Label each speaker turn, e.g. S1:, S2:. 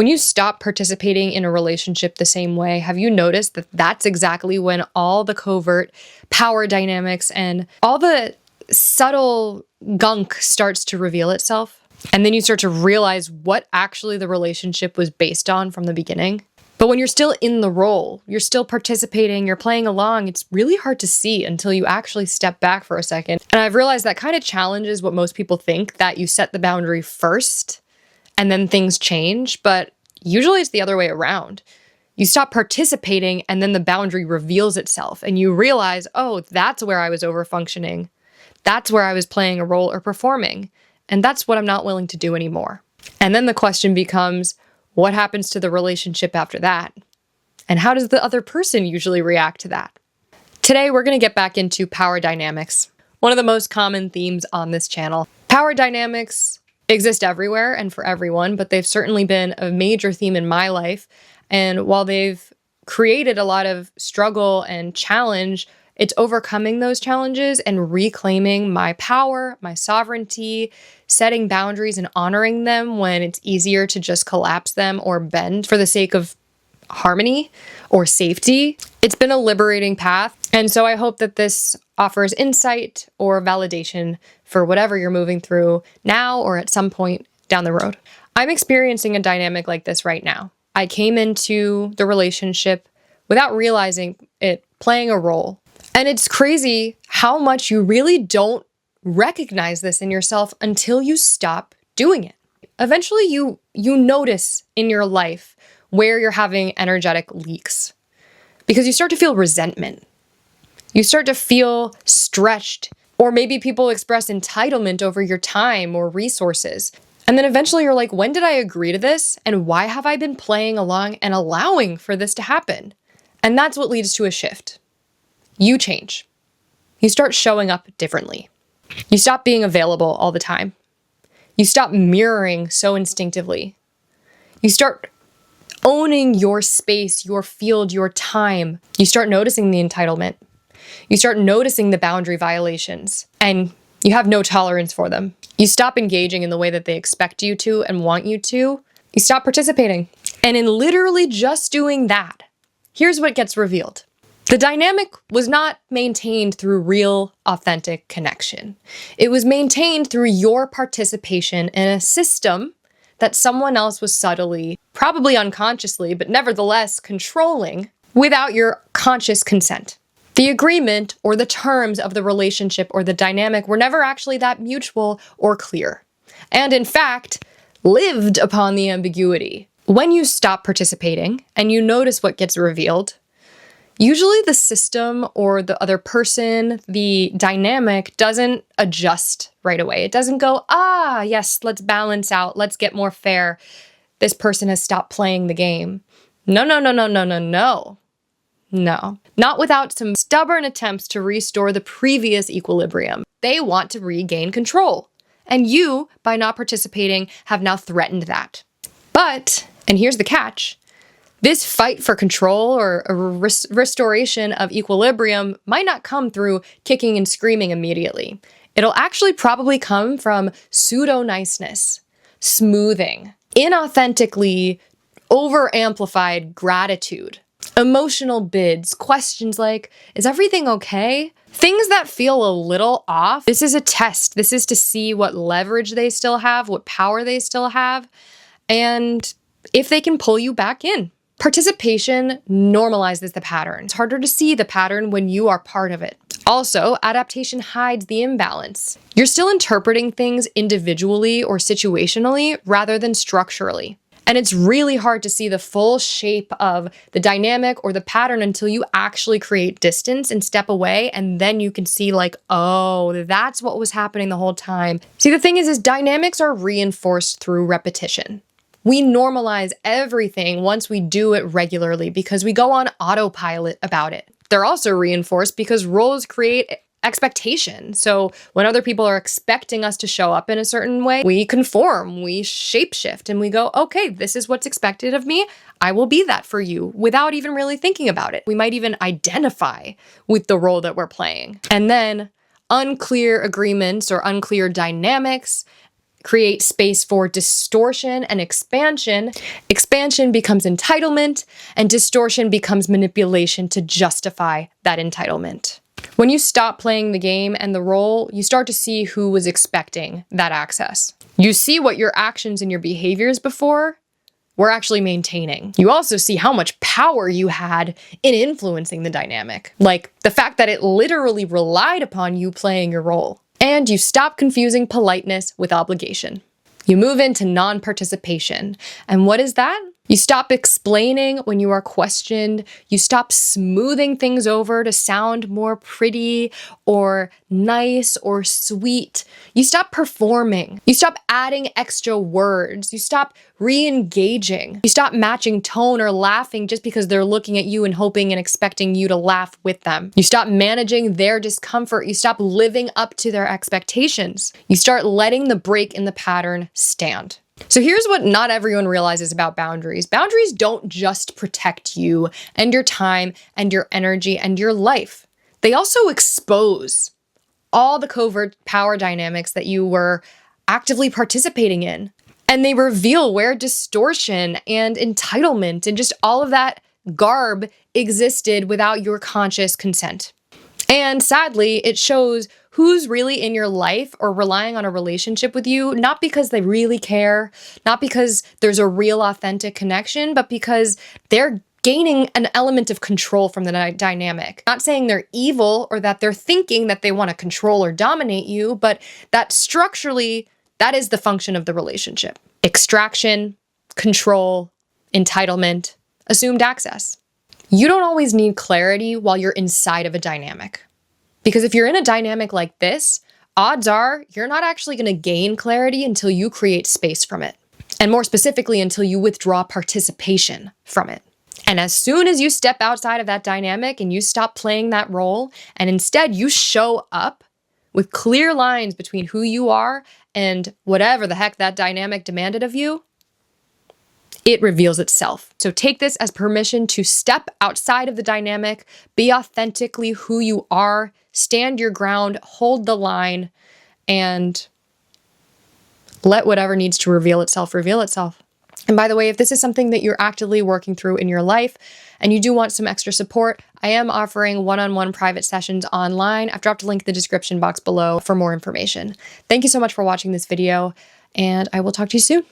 S1: When you stop participating in a relationship the same way, have you noticed that that's exactly when all the covert power dynamics and all the subtle gunk starts to reveal itself? And then you start to realize what actually the relationship was based on from the beginning. But when you're still in the role, you're still participating, you're playing along, it's really hard to see until you actually step back for a second. And I've realized that kind of challenges what most people think, that you set the boundary first and then things change, but usually it's the other way around. You stop participating and then the boundary reveals itself and you realize, oh, that's where I was overfunctioning. That's where I was playing a role or performing. And that's what I'm not willing to do anymore. And then the question becomes, what happens to the relationship after that? And how does the other person usually react to that? Today, we're going to get back into power dynamics, one of the most common themes on this channel. Power dynamics exist everywhere and for everyone, but they've certainly been a major theme in my life. And while they've created a lot of struggle and challenge, it's overcoming those challenges and reclaiming my power, my sovereignty, setting boundaries and honoring them when it's easier to just collapse them or bend for the sake of harmony or safety. It's been a liberating path. And so I hope that this offers insight or validation for whatever you're moving through now or at some point down the road. I'm experiencing a dynamic like this right now. I came into the relationship without realizing it playing a role. And it's crazy how much you really don't recognize this in yourself until you stop doing it. Eventually you notice in your life where you're having energetic leaks because you start to feel resentment. You start to feel stretched, or maybe people express entitlement over your time or resources. And then eventually you're like, when did I agree to this? And why have I been playing along and allowing for this to happen? And that's what leads to a shift. You change. You start showing up differently. You stop being available all the time. You stop mirroring so instinctively. You start owning your space, your field, your time. You start noticing the entitlement. You start noticing the boundary violations, and you have no tolerance for them. You stop engaging in the way that they expect you to and want you to. You stop participating. And in literally just doing that, here's what gets revealed. The dynamic was not maintained through real, authentic connection. It was maintained through your participation in a system that someone else was subtly, probably unconsciously, but nevertheless controlling without your conscious consent. The agreement or the terms of the relationship or the dynamic were never actually that mutual or clear, and in fact, lived upon the ambiguity. When you stop participating and you notice what gets revealed, usually the system or the other person, the dynamic doesn't adjust right away. It doesn't go, yes, let's balance out. Let's get more fair. This person has stopped playing the game. No. No, not without some stubborn attempts to restore the previous equilibrium. They want to regain control. And you, by not participating, have now threatened that. But, and here's the catch, this fight for control or a restoration of equilibrium might not come through kicking and screaming immediately. It'll actually probably come from pseudo-niceness, smoothing, inauthentically over-amplified gratitude, emotional bids, questions like, is everything okay? Things that feel a little off. This is a test. This is to see what leverage they still have, what power they still have, and if they can pull you back in. Participation normalizes the pattern. It's harder to see the pattern when you are part of it. Also, adaptation hides the imbalance. You're still interpreting things individually or situationally rather than structurally. And it's really hard to see the full shape of the dynamic or the pattern until you actually create distance and step away, and then you can see like, oh, that's what was happening the whole time. See, the thing is dynamics are reinforced through repetition. We normalize everything once we do it regularly because we go on autopilot about it. They're also reinforced because roles create expectation. So when other people are expecting us to show up in a certain way, we conform, we shapeshift, and we go, okay, this is what's expected of me. I will be that for you without even really thinking about it. We might even identify with the role that we're playing. And then unclear agreements or unclear dynamics create space for distortion and expansion. Expansion becomes entitlement, and distortion becomes manipulation to justify that entitlement. When you stop playing the game and the role, you start to see who was expecting that access. You see what your actions and your behaviors before were actually maintaining. You also see how much power you had in influencing the dynamic, like the fact that it literally relied upon you playing your role. And you stop confusing politeness with obligation. You move into non-participation. And what is that? You stop explaining when you are questioned. You stop smoothing things over to sound more pretty or nice or sweet. You stop performing. You stop adding extra words. You stop re-engaging. You stop matching tone or laughing just because they're looking at you and hoping and expecting you to laugh with them. You stop managing their discomfort. You stop living up to their expectations. You start letting the break in the pattern stand. So here's what not everyone realizes about boundaries. Boundaries don't just protect you and your time and your energy and your life. They also expose all the covert power dynamics that you were actively participating in. And they reveal where distortion and entitlement and just all of that garb existed without your conscious consent. And sadly, it shows who's really in your life or relying on a relationship with you, not because they really care, not because there's a real authentic connection, but because they're gaining an element of control from the dynamic. Not saying they're evil or that they're thinking that they want to control or dominate you, but that structurally, that is the function of the relationship. Extraction, control, entitlement, assumed access. You don't always need clarity while you're inside of a dynamic. Because if you're in a dynamic like this, odds are you're not actually going to gain clarity until you create space from it. And more specifically, until you withdraw participation from it. And as soon as you step outside of that dynamic and you stop playing that role, and instead you show up with clear lines between who you are and whatever the heck that dynamic demanded of you, it reveals itself. So take this as permission to step outside of the dynamic, be authentically who you are, stand your ground, hold the line, and let whatever needs to reveal itself, reveal itself. And by the way, if this is something that you're actively working through in your life and you do want some extra support, I am offering one-on-one private sessions online. I've dropped a link in the description box below for more information. Thank you so much for watching this video, and I will talk to you soon.